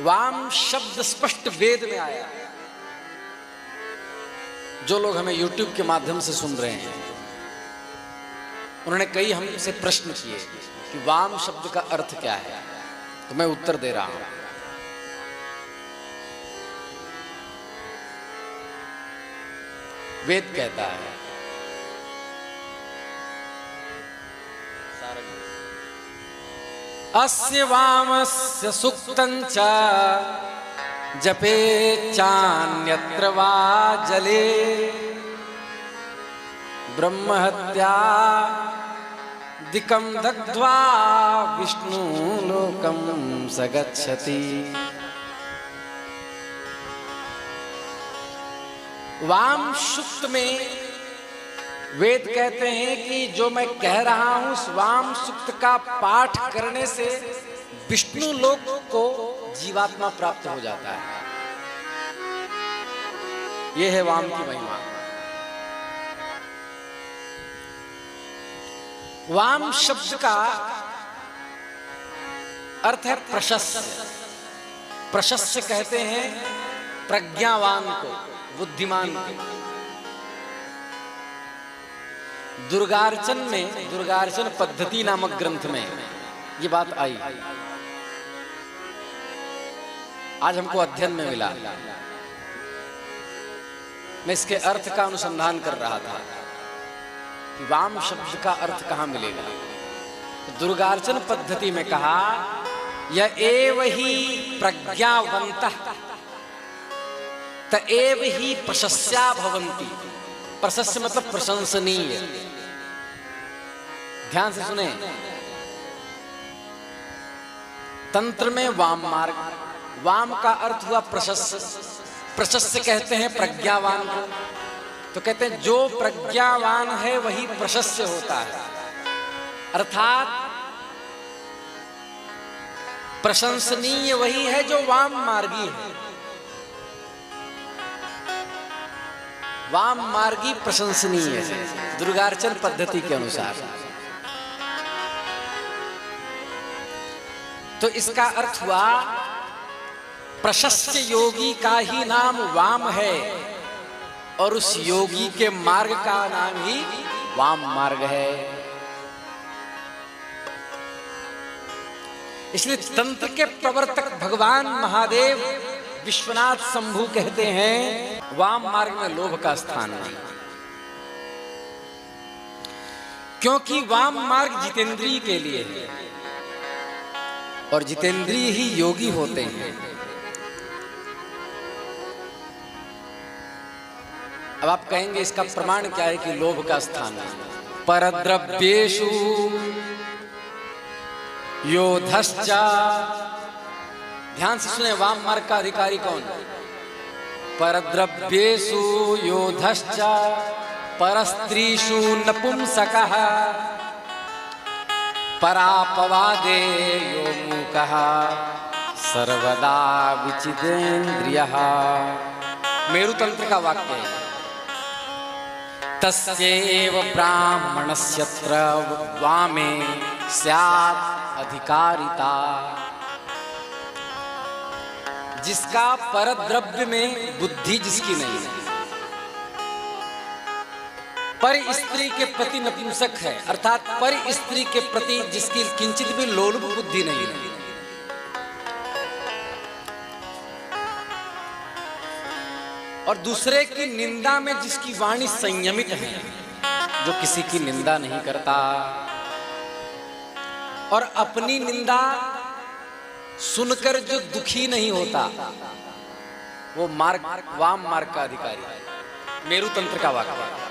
वाम शब्द स्पष्ट वेद में आया। जो लोग हमें YouTube के माध्यम से सुन रहे हैं, उन्होंने कई हमसे प्रश्न किए कि वाम शब्द का अर्थ क्या है, तो मैं उत्तर दे रहा हूं। वेद कहता है, अस्य वामस्य सुक्तं च जपे चान्यत्र वा जले ब्रह्महत्या दिकं दग्ध्वा विष्णु लोकं स गच्छति। वाम सुक्त में वेद कहते हैं कि जो मैं कह रहा हूं उस वाम सुक्त का पाठ करने से विष्णु लोक को जीवात्मा प्राप्त हो जाता है। यह है वाम की महिमा। वाम शब्द का अर्थ है प्रशस्य। प्रशस्य कहते हैं प्रज्ञावान को, बुद्धिमान को। दुर्गार्चन में, दुर्गार्चन पद्धति नामक ग्रंथ में ये बात आई। आज हमको अध्ययन में मिला। मैं इसके अर्थ का अनुसंधान कर रहा था कि वाम शब्द का अर्थ कहां मिलेगा। दुर्गार्चन पद्धति में कहा, य एव ही प्रज्ञावन्तः त एव ही प्रशस्या भवन्ति। प्रशस्य मतलब प्रशंसनीय। ध्यान से सुने, तंत्र में वाम मार्ग, वाम का अर्थ हुआ प्रशस्य। प्रशस्य कहते हैं प्रज्ञावान को। तो कहते हैं जो प्रज्ञावान है वही प्रशस्य होता है, अर्थात प्रशंसनीय वही है जो वाम मार्गी है। वाम मार्गी प्रशंसनीय है दुर्गार्चन पद्धति के अनुसार। तो इसका अर्थ हुआ प्रशस्य योगी का ही नाम वाम है और उस योगी के मार्ग का नाम ही वाम मार्ग है। इसलिए तंत्र के प्रवर्तक भगवान महादेव विश्वनाथ शंभु कहते हैं, वाम मार्ग में लोभ का स्थान नहीं, क्योंकि वाम मार्ग जितेंद्रिय के लिए है और जितेंद्रिय ही योगी होते हैं। अब आप कहेंगे इसका प्रमाण क्या है कि लोभ का स्थान है। परद्रव्येषु योधश्च। ध्यान से सुने, वाम मार्ग का अधिकारी कौन? परद्रव्येषु योधश्च परस्त्रीषु नपुंसकः परापवादे यो मूकः सर्वदा विचिदेन्द्रियः। मेरु तंत्र का वाक्य है, तस्यैव ब्राह्मणस्यत्र वामे स्यात् अधिकारिता। जिसका परद्रव्य में बुद्धि जिसकी नहीं है, पर स्त्री के प्रति नपुंसक है, अर्थात पर स्त्री के प्रति जिसकी किंचित भी लोलुप बुद्धि नहीं है, और दूसरे की निंदा में जिसकी वाणी संयमित है, जो किसी की निंदा नहीं करता और अपनी निंदा सुनकर जो दुखी नहीं होता, वो मार्ग वाम मार्ग का अधिकारी है। मेरु तंत्र का वाक्य।